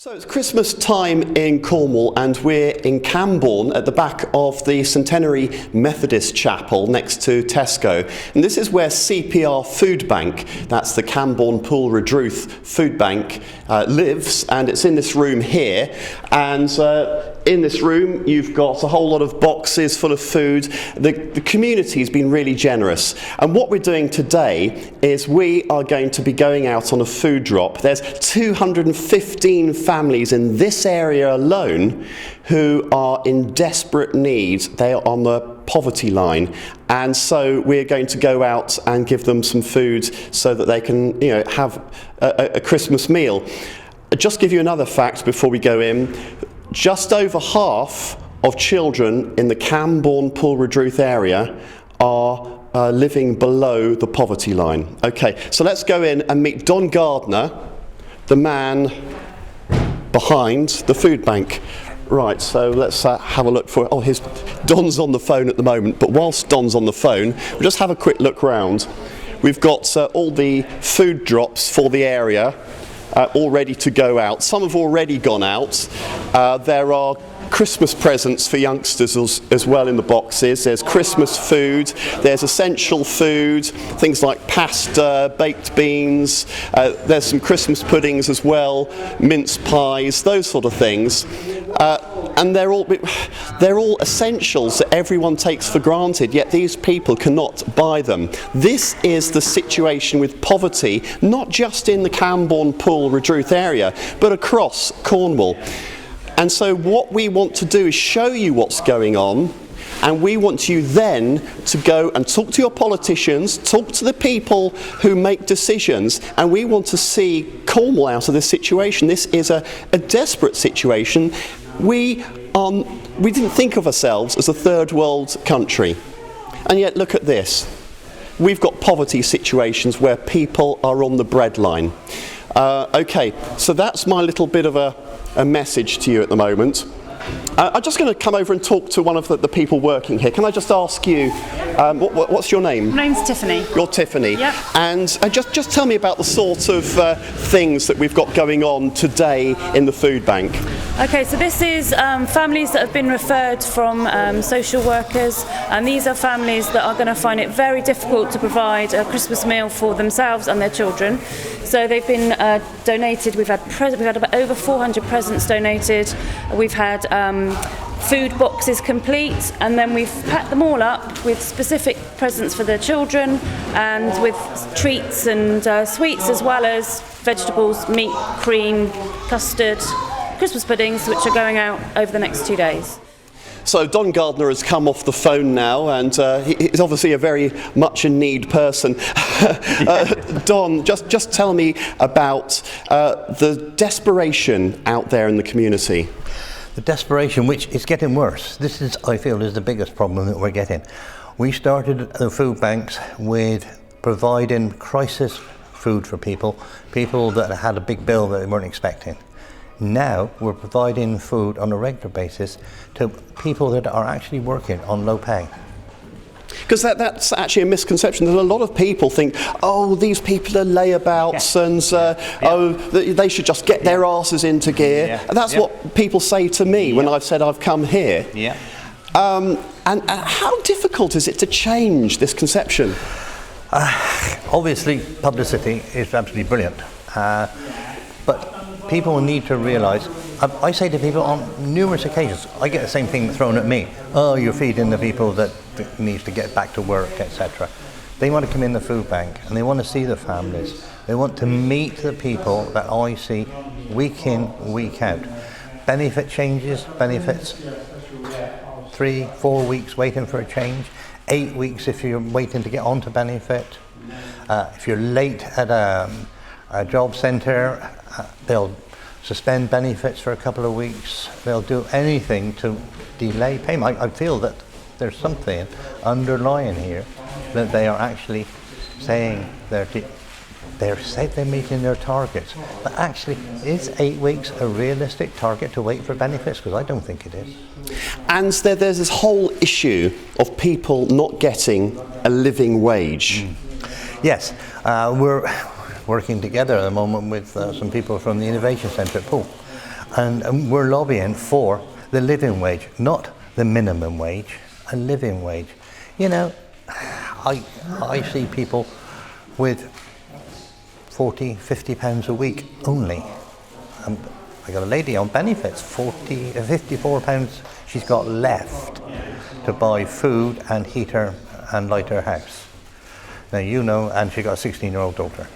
So it's Christmas time in Cornwall and we're in Camborne at the back of the Centenary Methodist Chapel next to Tesco. And this is where CPR Food Bank, that's the Camborne Pool Redruth Food Bank, lives, and it's in this room here. And in this room you've got a whole lot of boxes full of food. The community's been really generous. And what we're doing today is we are going to be going out on a food drop. There's 215 families in this area alone who are in desperate need. They are on the poverty line, and so we're going to go out and give them some food so that they can, have a Christmas meal. Just give you another fact before we go in. Just over half of children in the Camborne Pool Redruth area are living below the poverty line. Okay, so let's go in and meet Don Gardner, the man behind the food bank. Right, so let's have a look for. Don's on the phone at the moment, but whilst Don's on the phone, we'll just have a quick look round. We've got all the food drops for the area all ready to go out. Some have already gone out. There are Christmas presents for youngsters as well in the boxes. There's Christmas food, there's essential food, things like pasta, baked beans, there's some Christmas puddings as well, mince pies, those sort of things. And they're all essentials that everyone takes for granted, yet these people cannot buy them. This is the situation with poverty, not just in the Camborne Pool Redruth area, but across Cornwall. And so what we want to do is show you what's going on, and we want you then to go and talk to your politicians, talk to the people who make decisions, and we want to see Cornwall out of this situation. This is a desperate situation. We didn't think of ourselves as a third world country, and yet look at this. We've got poverty situations where people are on the breadline. Okay, so that's my little bit of a message to you at the moment. I'm just going to come over and talk to one of the people working here. Can I just ask you, what's your name? My name's Tiffany. You're Tiffany. Yep. And just tell me about the sort of things that we've got going on today in the food bank. Okay, so this is families that have been referred from social workers, and these are families that are going to find it very difficult to provide a Christmas meal for themselves and their children. So they've been donated. We've had about over 400 presents donated. We've had food boxes complete, and then we've packed them all up with specific presents for their children, and with treats and sweets, as well as vegetables, meat, cream, custard, Christmas puddings, which are going out over the next 2 days. So Don Gardner has come off the phone now, and he's obviously a very much in need person. Don, just tell me about the desperation out there in the community. The desperation, which is getting worse. This is, I feel, is the biggest problem that we're getting. We started the food banks with providing crisis food for people that had a big bill that they weren't expecting. Now we're providing food on a regular basis to people that are actually working on low pay. Because that's actually a misconception. That a lot of people think, these people are layabouts, and they should just get their asses into gear. Yeah. And that's what people say to me when I've said I've come here. Yeah. And how difficult is it to change this conception? Obviously, publicity is absolutely brilliant, but people need to realise. I say to people on numerous occasions, I get the same thing thrown at me. Oh, you're feeding the people that needs to get back to work, etc. They want to come in the food bank and they want to see the families. They want to meet the people that I see week in, week out. Benefit changes, benefits 3-4 weeks waiting for a change, 8 weeks if you're waiting to get onto benefit. If you're late at a job centre, they'll suspend benefits for a couple of weeks. They'll do anything to delay payment. I feel that there's something underlying here that they are actually saying they're meeting their targets. But actually, is 8 weeks a realistic target to wait for benefits? Because I don't think it is. And there's this whole issue of people not getting a living wage. Yes, we're working together at the moment with some people from the Innovation Centre at Poole. And we're lobbying for the living wage, not the minimum wage, a living wage. You know, I see people with 40, 50 pounds a week only. I got a lady on benefits, 54 pounds she's got left to buy food and heat her and light her house. Now you know, and she got a 16-year-old daughter.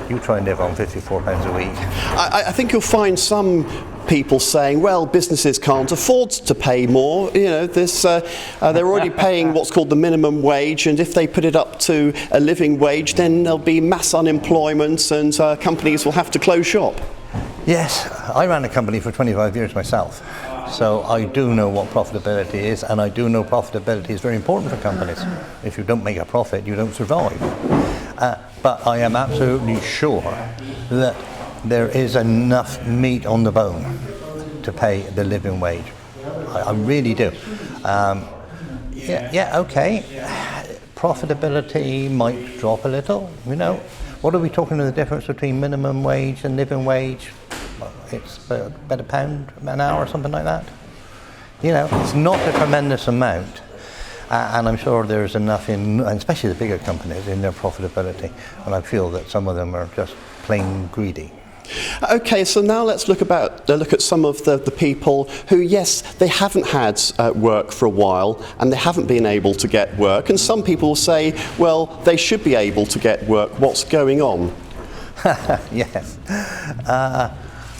You try and live on 54 pounds a week. I think you'll find some people saying, well, businesses can't afford to pay more. You know, they're already paying what's called the minimum wage, and if they put it up to a living wage, then there'll be mass unemployment and companies will have to close shop. Yes, I ran a company for 25 years myself, so I do know what profitability is, and I do know profitability is very important for companies. If you don't make a profit, you don't survive. But I am absolutely sure that there is enough meat on the bone to pay the living wage. I really do. Okay. Profitability might drop a little, you know. What are we talking the difference between minimum wage and living wage? Well, it's about £1 an hour or something like that. You know, it's not a tremendous amount. And I'm sure there's enough in, and especially the bigger companies, in their profitability. And I feel that some of them are just plain greedy. Okay, so now let's look at some of the people who, yes, they haven't had work for a while and they haven't been able to get work. And some people say, well, they should be able to get work. What's going on? Yes.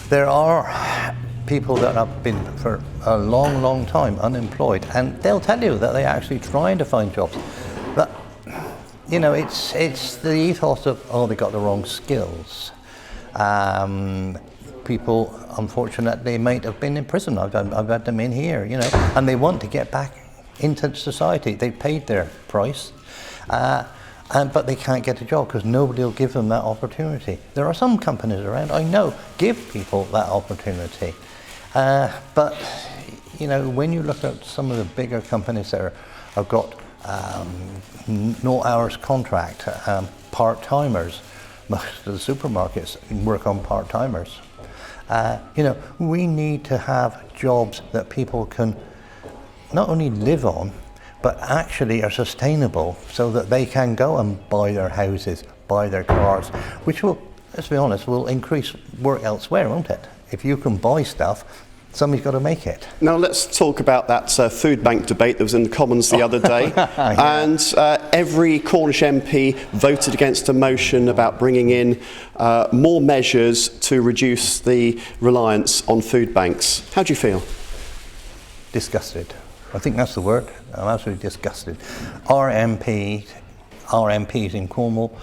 There are people that have been for a long, long time unemployed, and they'll tell you that they're actually trying to find jobs. But, you know, it's the ethos of, oh, they got the wrong skills. People, unfortunately, might have been in prison. I've had them in here, you know, and they want to get back into society. They paid their price, but they can't get a job because nobody will give them that opportunity. There are some companies around, I know, give people that opportunity. But, you know, when you look at some of the bigger companies that have got no hours contract, part-timers, most of the supermarkets work on part-timers. You know, we need to have jobs that people can not only live on, but actually are sustainable so that they can go and buy their houses, buy their cars, which will, let's be honest, will increase work elsewhere, won't it? If you can buy stuff, somebody's got to make it. Now let's talk about that food bank debate that was in the Commons the other day. Yeah. And every Cornish MP voted against a motion about bringing in more measures to reduce the reliance on food banks. How do you feel? Disgusted. I think that's the word. I'm absolutely disgusted. Our MPs in Cornwall,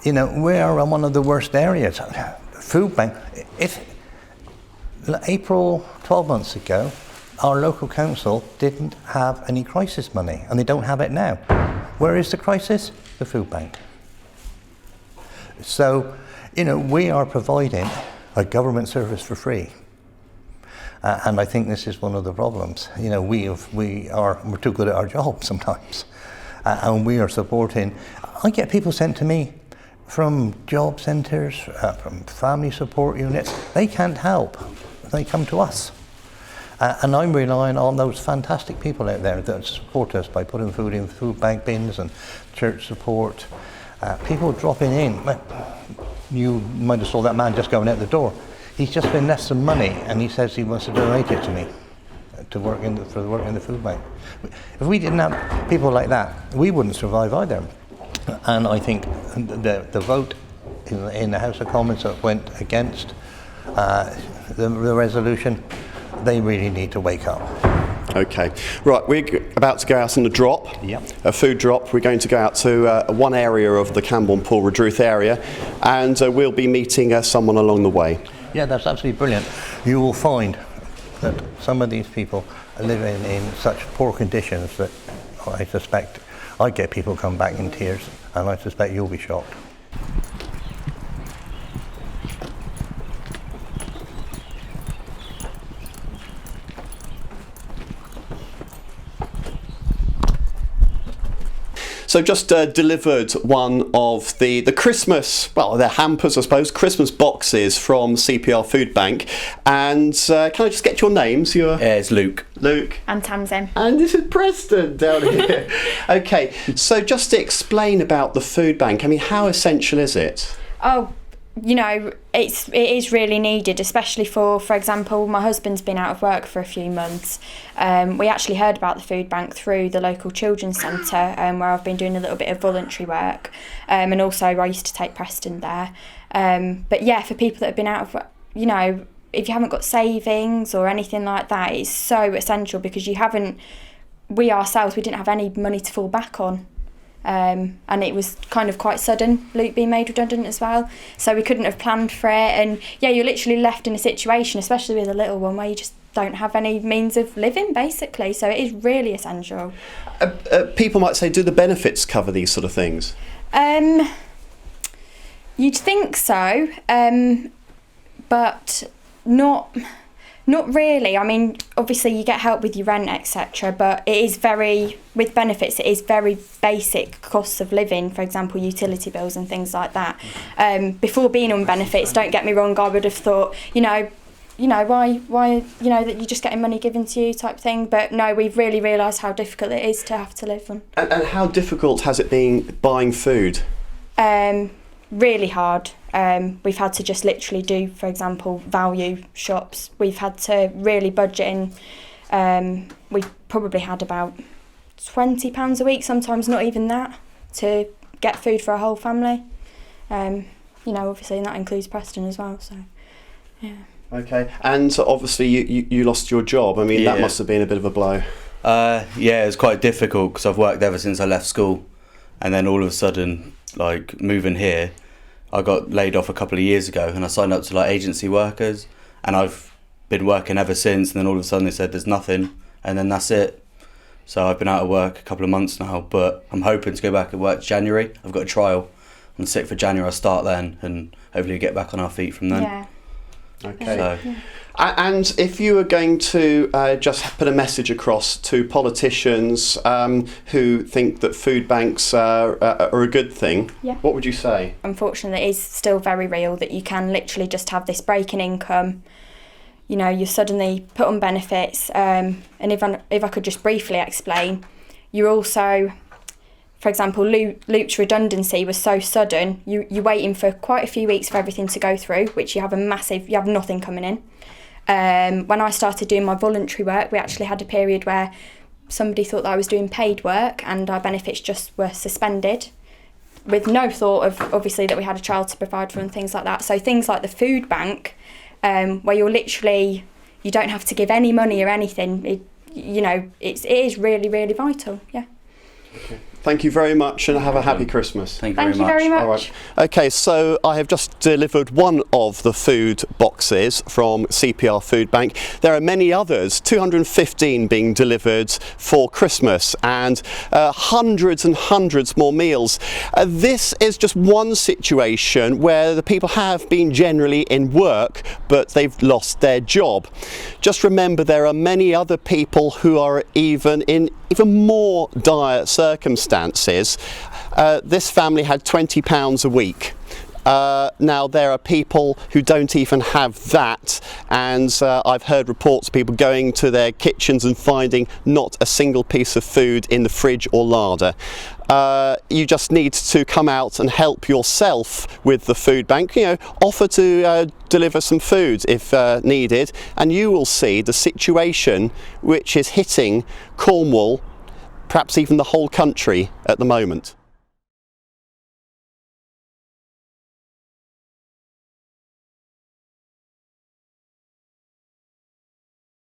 you know, we are one of the worst areas. Food bank, April 12 months ago, our local council didn't have any crisis money, and they don't have it now. Where is the crisis? The food bank. So, you know, we are providing a government service for free. And I think this is one of the problems. You know, we're too good at our job sometimes. And we are supporting, I get people sent to me from job centres, from family support units. They can't help. They come to us. And I'm relying on those fantastic people out there that support us by putting food in food bank bins and church support. People dropping in. You might have saw that man just going out the door. He's just been left some money and he says he wants to donate it to me for the work in the food bank. If we didn't have people like that, we wouldn't survive either. And I think the vote in the House of Commons that went against the resolution, they really need to wake up. Okay, right, we're about to go out on a drop, Yep. A food drop. We're going to go out to one area of the Camborne Pool Redruth area, and we'll be meeting someone along the way. Yeah, that's absolutely brilliant. You will find that some of these people are living in such poor conditions that I suspect I get people come back in tears, and I suspect you'll be shocked. So just delivered one of the Christmas, well, they're hampers, I suppose, Christmas boxes from CPR Food Bank. And can I just get your names? It's Luke. Luke. And Tamsin. And this is Preston down here. Okay, so just to explain about the food bank, I mean, how essential is it? Oh, you know, it is really needed, especially for example, my husband's been out of work for a few months. We actually heard about the food bank through the local children's centre, where I've been doing a little bit of voluntary work, and also I used to take Preston there. But yeah, for people that have been out of work, you know, if you haven't got savings or anything like that, it's so essential, because we ourselves didn't have any money to fall back on. And it was kind of quite sudden, Luke being made redundant as well, so we couldn't have planned for it. And yeah, you're literally left in a situation, especially with a little one, where you just don't have any means of living, basically, so it is really essential. People might say, do the benefits cover these sort of things? You'd think so, but not really. I mean, obviously you get help with your rent, etc., but it is with benefits, it is very basic costs of living, for example, utility bills and things like that. Before being on benefits, don't get me wrong, I would have thought, why, that you're just getting money given to you type thing. But no, we've really realised how difficult it is to have to live on. And how difficult has it been buying food? Really hard. We've had to just literally do, for example, value shops. We've had to really budget in. We've probably had about £20 a week, sometimes not even that, to get food for a whole family. Obviously, and that includes Preston as well. So, yeah. Okay, and obviously you lost your job. I mean, that must have been a bit of a blow. Yeah, it's quite difficult, because I've worked ever since I left school, and then all of a sudden, like moving here, I got laid off a couple of years ago, and I signed up to like agency workers, and I've been working ever since. And then all of a sudden they said there's nothing, and then that's it. So I've been out of work a couple of months now, but I'm hoping to go back and work January. I've got a trial on the 6th of January. I'll start then, and hopefully get back on our feet from then. Yeah. Okay. So, and if you were going to just put a message across to politicians who think that food banks are a good thing, what would you say? Unfortunately, it is still very real that you can literally just have this break in income. You know, you're suddenly put on benefits, and if I could just briefly explain, you're also, for example, Luke's redundancy was so sudden, you're waiting for quite a few weeks for everything to go through, which you have nothing coming in. When I started doing my voluntary work, we actually had a period where somebody thought that I was doing paid work, and our benefits just were suspended, with no thought of, obviously, that we had a child to provide for and things like that. So things like the food bank, where you don't have to give any money or anything, it is really, really vital, yeah. Okay. Thank you very much, and have a happy Christmas. Thank you very much. All right. Okay, so I have just delivered one of the food boxes from CPR Food Bank. There are many others, 215 being delivered for Christmas, and hundreds and hundreds more meals. This is just one situation where the people have been generally in work, but they've lost their job. Just remember, there are many other people who are even in even more dire circumstances. This family had £20 a week. Now there are people who don't even have that, and I've heard reports of people going to their kitchens and finding not a single piece of food in the fridge or larder. You just need to come out and help yourself with the food bank. Offer to deliver some food if needed, and you will see the situation which is hitting Cornwall, perhaps even the whole country at the moment.